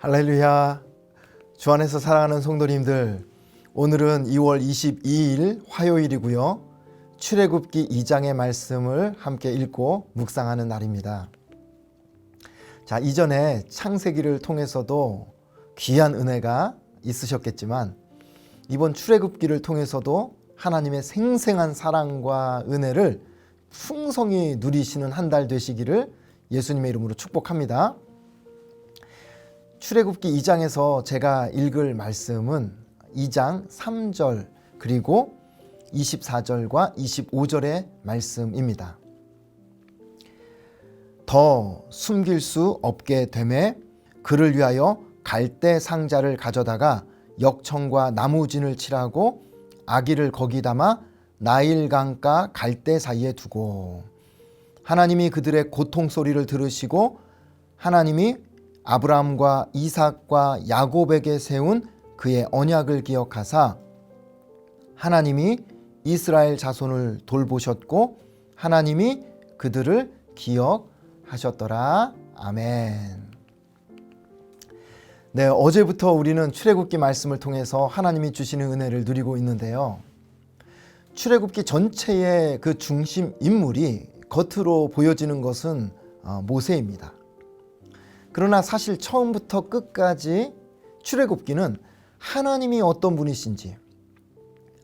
할렐루야. 주 안에서 사랑하는 성도님들, 오늘은 2월 22일 화요일이고요. 출애굽기 2장의 말씀을 함께 읽고 묵상하는 날입니다. 자, 이전에 창세기를 통해서도 귀한 은혜가 있으셨겠지만 이번 출애굽기를 통해서도 하나님의 생생한 사랑과 은혜를 풍성히 누리시는 한 달 되시기를 예수님의 이름으로 축복합니다. 출애굽기 2장에서 제가 읽을 말씀은 2장 3절 그리고 24절과 25절의 말씀입니다. 더 숨길 수 없게 되매 그를 위하여 갈대 상자를 가져다가 역청과 나무진을 칠하고 아기를 거기 담아 나일강가 갈대 사이에 두고 하나님이 그들의 고통 소리를 들으시고 하나님이 아브라함과 이삭과 야곱에게 세운 그의 언약을 기억하사 하나님이 이스라엘 자손을 돌보셨고 하나님이 그들을 기억하셨더라. 아멘. 네, 어제부터 우리는 출애굽기 말씀을 통해서 하나님이 주시는 은혜를 누리고 있는데요. 출애굽기 전체의 그 중심 인물이 겉으로 보여지는 것은 모세입니다. 그러나 사실 처음부터 끝까지 출애굽기는 하나님이 어떤 분이신지,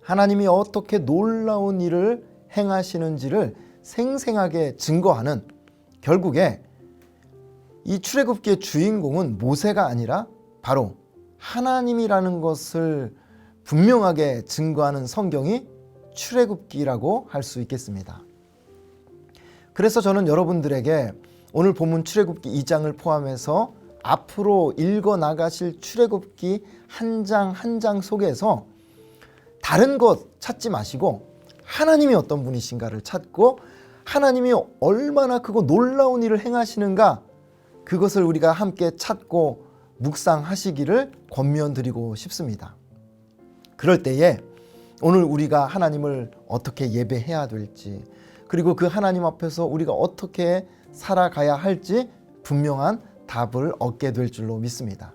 하나님이 어떻게 놀라운 일을 행하시는지를 생생하게 증거하는, 결국에 이 출애굽기의 주인공은 모세가 아니라 바로 하나님이라는 것을 분명하게 증거하는 성경이 출애굽기라고 할 수 있겠습니다. 그래서 저는 여러분들에게 오늘 본문 출애굽기 2장을 포함해서 앞으로 읽어 나가실 출애굽기 한 장 한 장 속에서 다른 것 찾지 마시고 하나님이 어떤 분이신가를 찾고 하나님이 얼마나 크고 놀라운 일을 행하시는가, 그것을 우리가 함께 찾고 묵상하시기를 권면드리고 싶습니다. 그럴 때에 오늘 우리가 하나님을 어떻게 예배해야 될지, 그리고 그 하나님 앞에서 우리가 어떻게 살아가야 할지 분명한 답을 얻게 될 줄로 믿습니다.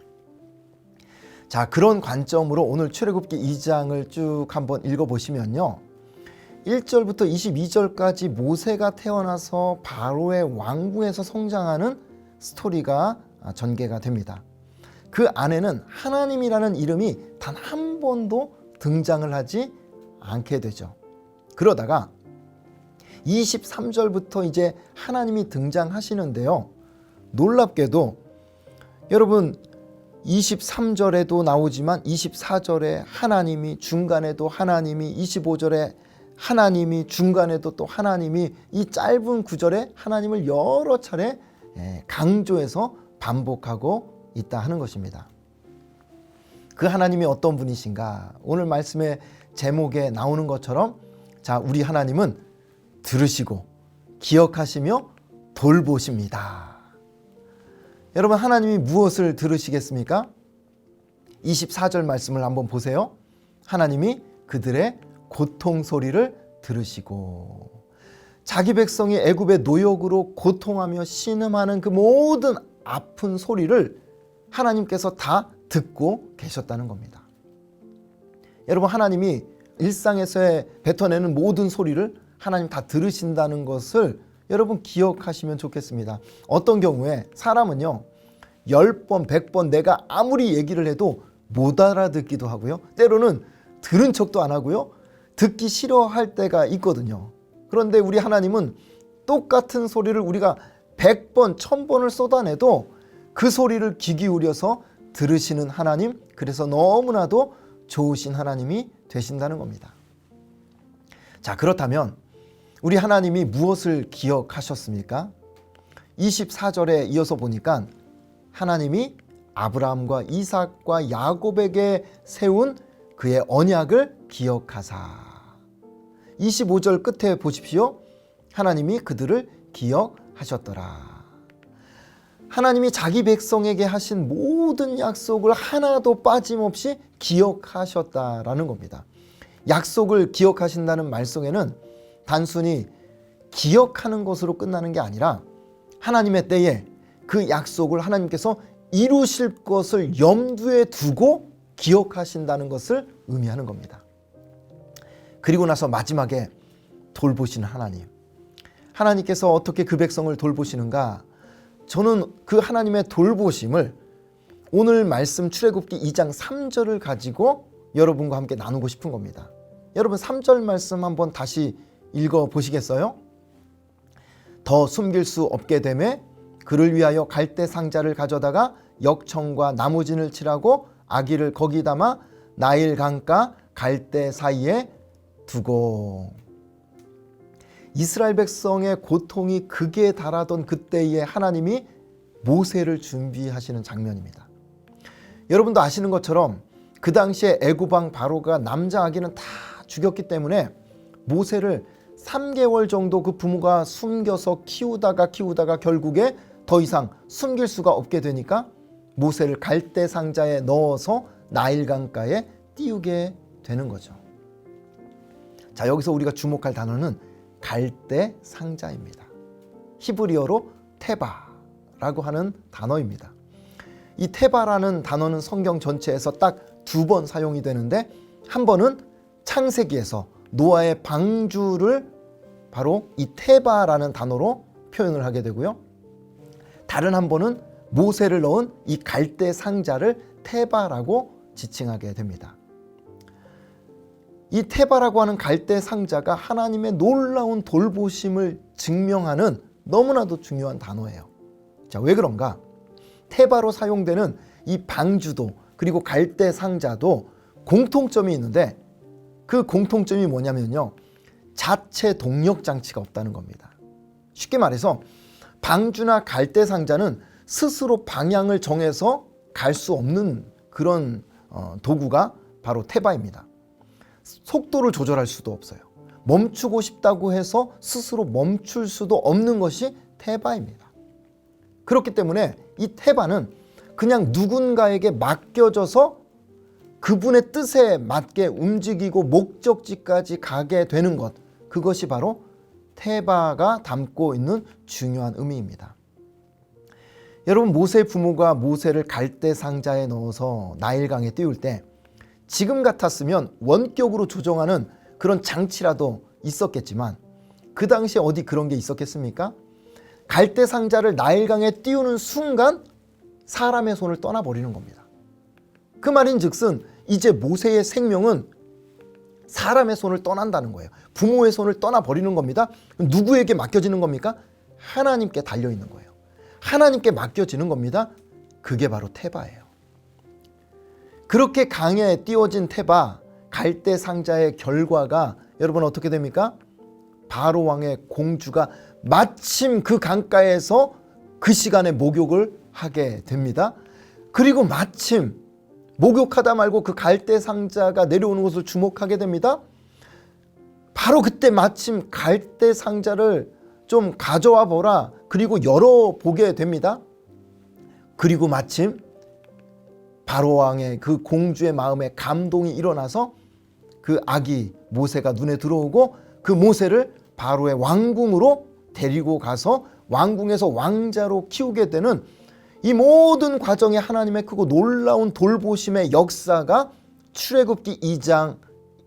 자, 그런 관점으로 오늘 출애굽기 2장을 쭉 한번 읽어보시면요, 1절부터 22절까지 모세가 태어나서 바로의 왕궁에서 성장하는 스토리가 전개가 됩니다. 그 안에는 하나님이라는 이름이 단 한 번도 등장을 하지 않게 되죠. 그러다가 23절부터 이제 하나님이 등장하시는데요, 놀랍게도 여러분 23절에도 나오지만 24절에 하나님이, 중간에도 하나님이, 25절에 하나님이, 중간에도 또 하나님이, 이 짧은 구절에 하나님을 여러 차례 강조해서 반복하고 있다 하는 것입니다. 그 하나님이 어떤 분이신가? 오늘 말씀의 제목에 나오는 것처럼, 자, 우리 하나님은 들으시고 기억하시며 돌보십니다. 여러분, 하나님이 무엇을 들으시겠습니까? 24절 말씀을 한번 보세요. 하나님이 그들의 고통 소리를 들으시고, 자기 백성이 애굽의 노역으로 고통하며 신음하는 그 모든 아픈 소리를 하나님께서 다 듣고 계셨다는 겁니다. 여러분, 하나님이 일상에서 뱉어내는 모든 소리를 하나님 다 들으신다는 것을 여러분 기억하시면 좋겠습니다. 어떤 경우에 사람은요, 10번, 100번 내가 아무리 얘기를 해도 못 알아듣기도 하고요, 때로는 들은 척도 안 하고요, 듣기 싫어할 때가 있거든요. 그런데 우리 하나님은 똑같은 소리를 우리가 100번, 1000번을 쏟아내도 그 소리를 귀 기울여서 들으시는 하나님, 그래서 너무나도 좋으신 하나님이 되신다는 겁니다. 자, 그렇다면 우리 하나님이 무엇을 기억하셨습니까? 24절에 이어서 보니까 하나님이 아브라함과 이삭과 야곱에게 세운 그의 언약을 기억하사, 25절 끝에 보십시오. 하나님이 그들을 기억하셨더라. 하나님이 자기 백성에게 하신 모든 약속을 하나도 빠짐없이 기억하셨다라는 겁니다. 약속을 기억하신다는 말 속에는 단순히 기억하는 것으로 끝나는 게 아니라 하나님의 때에 그 약속을 하나님께서 이루실 것을 염두에 두고 기억하신다는 것을 의미하는 겁니다. 그리고 나서 마지막에 돌보시는 하나님. 하나님께서 어떻게 그 백성을 돌보시는가? 저는 그 하나님의 돌보심을 오늘 말씀 출애굽기 2장 3절을 가지고 여러분과 함께 나누고 싶은 겁니다. 여러분 3절 말씀 한번 다시 읽어 보시겠어요? 더 숨길 수 없게 되매 그를 위하여 갈대 상자를 가져다가 역청과 나무진을 칠하고 아기를 거기 담아 나일 강가 갈대 사이에 두고. 이스라엘 백성의 고통이 극에 달하던 그때에 하나님이 모세를 준비하시는 장면입니다. 여러분도 아시는 것처럼 그 당시에 애굽 왕 바로가 남자 아기는 다 죽였기 때문에 모세를 3개월 정도 그 부모가 숨겨서 키우다가 결국에 더 이상 숨길 수가 없게 되니까 모세를 갈대 상자에 넣어서 나일강가에 띄우게 되는 거죠. 자, 여기서 우리가 주목할 단어는 갈대 상자입니다. 히브리어로 테바라고 하는 단어입니다. 이 테바라는 단어는 성경 전체에서 딱 2번 사용이 되는데, 한 번은 창세기에서 노아의 방주를 바로 이 테바라는 단어로 표현을 하게 되고요. 다른 한 번은 모세를 넣은 이 갈대 상자를 테바라고 지칭하게 됩니다. 이 테바라고 하는 갈대 상자가 하나님의 놀라운 돌보심을 증명하는 너무나도 중요한 단어예요. 자, 왜 그런가? 테바로 사용되는 이 방주도 그리고 갈대 상자도 공통점이 있는데, 그 공통점이 뭐냐면요, 자체 동력 장치가 없다는 겁니다. 쉽게 말해서 방주나 갈대 상자는 스스로 방향을 정해서 갈 수 없는 그런 도구가 바로 테바입니다. 속도를 조절할 수도 없어요. 멈추고 싶다고 해서 스스로 멈출 수도 없는 것이 테바입니다. 그렇기 때문에 이 테바는 그냥 누군가에게 맡겨져서 그분의 뜻에 맞게 움직이고 목적지까지 가게 되는 것, 그것이 바로 테바가 담고 있는 중요한 의미입니다. 여러분, 모세의 부모가 모세를 갈대 상자에 넣어서 나일강에 띄울 때 지금 같았으면 원격으로 조정하는 그런 장치라도 있었겠지만, 그 당시에 어디 그런 게 있었겠습니까? 갈대 상자를 나일강에 띄우는 순간 사람의 손을 떠나버리는 겁니다. 그 말인즉슨 이제 모세의 생명은 사람의 손을 떠난다는 거예요. 부모의 손을 떠나버리는 겁니다. 누구에게 맡겨지는 겁니까? 하나님께 달려있는 거예요. 하나님께 맡겨지는 겁니다. 그게 바로 테바예요. 그렇게 강에 띄워진 테바, 갈대 상자의 결과가 여러분 어떻게 됩니까? 바로 왕의 공주가 마침 그 강가에서 그 시간에 목욕을 하게 됩니다. 그리고 마침 목욕하다 말고 그 갈대 상자가 내려오는 것을 주목하게 됩니다. 바로 그때 마침 갈대 상자를 좀 가져와 보라, 그리고 열어보게 됩니다. 그리고 마침 바로 왕의 그 공주의 마음에 감동이 일어나서 그 아기 모세가 눈에 들어오고, 그 모세를 바로의 왕궁으로 데리고 가서 왕궁에서 왕자로 키우게 되는 이 모든 과정에 하나님의 크고 놀라운 돌보심의 역사가 출애굽기 2장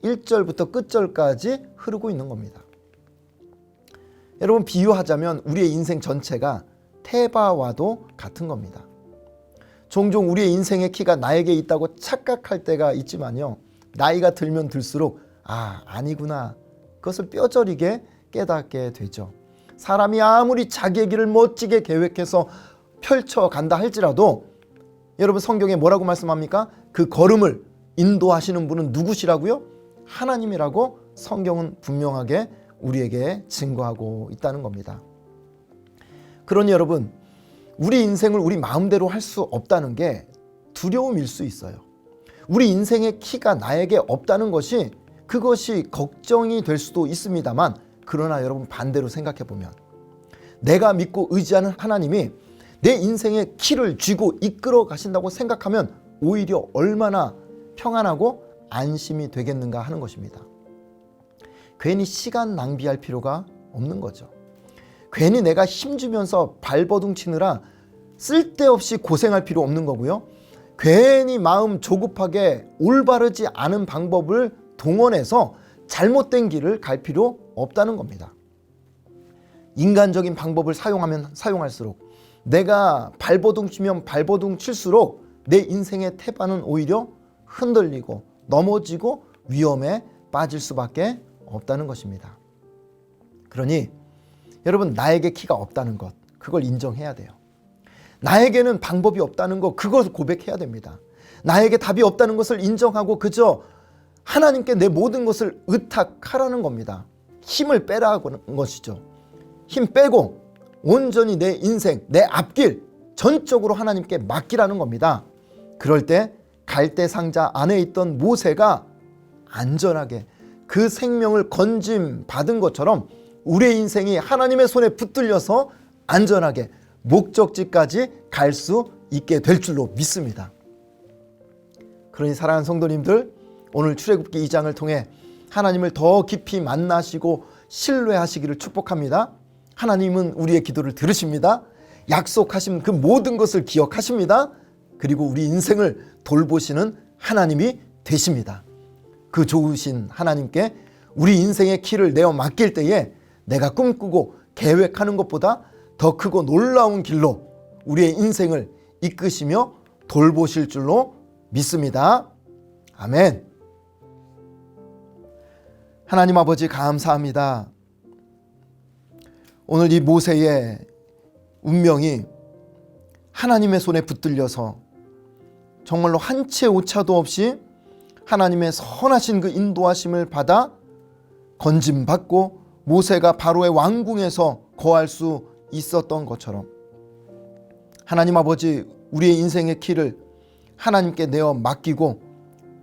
1절부터 끝절까지 흐르고 있는 겁니다. 여러분, 비유하자면 우리의 인생 전체가 테바와도 같은 겁니다. 종종 우리의 인생의 키가 나에게 있다고 착각할 때가 있지만요, 나이가 들면 들수록 아니구나, 그것을 뼈저리게 깨닫게 되죠. 사람이 아무리 자기의 길을 멋지게 계획해서 펼쳐간다 할지라도 여러분, 성경에 뭐라고 말씀합니까? 그 걸음을 인도하시는 분은 누구시라고요? 하나님이라고 성경은 분명하게 우리에게 증거하고 있다는 겁니다. 그러니 여러분, 우리 인생을 우리 마음대로 할 수 없다는 게 두려움일 수 있어요. 우리 인생의 키가 나에게 없다는 것이, 그것이 걱정이 될 수도 있습니다만, 그러나 여러분, 반대로 생각해 보면 내가 믿고 의지하는 하나님이 내 인생의 키를 쥐고 이끌어 가신다고 생각하면 오히려 얼마나 평안하고 안심이 되겠는가 하는 것입니다. 괜히 시간 낭비할 필요가 없는 거죠. 괜히 내가 힘주면서 발버둥 치느라 쓸데없이 고생할 필요 없는 거고요. 괜히 마음 조급하게 올바르지 않은 방법을 동원해서 잘못된 길을 갈 필요 없다는 겁니다. 인간적인 방법을 사용하면 사용할수록, 내가 발버둥 치면 발버둥 칠수록 내 인생의 태반은 오히려 흔들리고 넘어지고 위험에 빠질 수밖에 없다는 것입니다. 그러니 여러분, 나에게 키가 없다는 것, 그걸 인정해야 돼요. 나에게는 방법이 없다는 것, 그것을 고백해야 됩니다. 나에게 답이 없다는 것을 인정하고 그저 하나님께 내 모든 것을 의탁하라는 겁니다. 힘을 빼라는 것이죠. 힘 빼고 온전히 내 인생, 내 앞길 전적으로 하나님께 맡기라는 겁니다. 그럴 때 갈대 상자 안에 있던 모세가 안전하게 그 생명을 건짐 받은 것처럼 우리의 인생이 하나님의 손에 붙들려서 안전하게 목적지까지 갈 수 있게 될 줄로 믿습니다. 그러니 사랑하는 성도님들, 오늘 출애굽기 2장을 통해 하나님을 더 깊이 만나시고 신뢰하시기를 축복합니다. 하나님은 우리의 기도를 들으십니다. 약속하신 그 모든 것을 기억하십니다. 그리고 우리 인생을 돌보시는 하나님이 되십니다. 그 좋으신 하나님께 우리 인생의 키를 내어 맡길 때에 내가 꿈꾸고 계획하는 것보다 더 크고 놀라운 길로 우리의 인생을 이끄시며 돌보실 줄로 믿습니다. 아멘. 하나님 아버지, 감사합니다. 오늘 이 모세의 운명이 하나님의 손에 붙들려서 정말로 한 채 오차도 없이 하나님의 선하신 그 인도하심을 받아 건짐받고 모세가 바로의 왕궁에서 거할 수 있었던 것처럼, 하나님 아버지, 우리의 인생의 길을 하나님께 내어 맡기고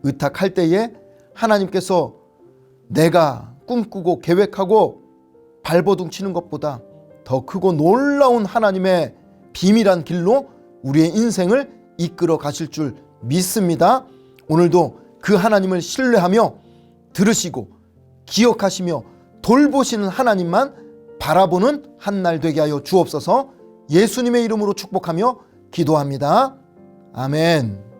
의탁할 때에 하나님께서 내가 꿈꾸고 계획하고 발버둥 치는 것보다 더 크고 놀라운 하나님의 비밀한 길로 우리의 인생을 이끌어 가실 줄 믿습니다. 오늘도 그 하나님을 신뢰하며 들으시고 기억하시며 돌보시는 하나님만 바라보는 한 날 되게 하여 주옵소서. 예수님의 이름으로 축복하며 기도합니다. 아멘.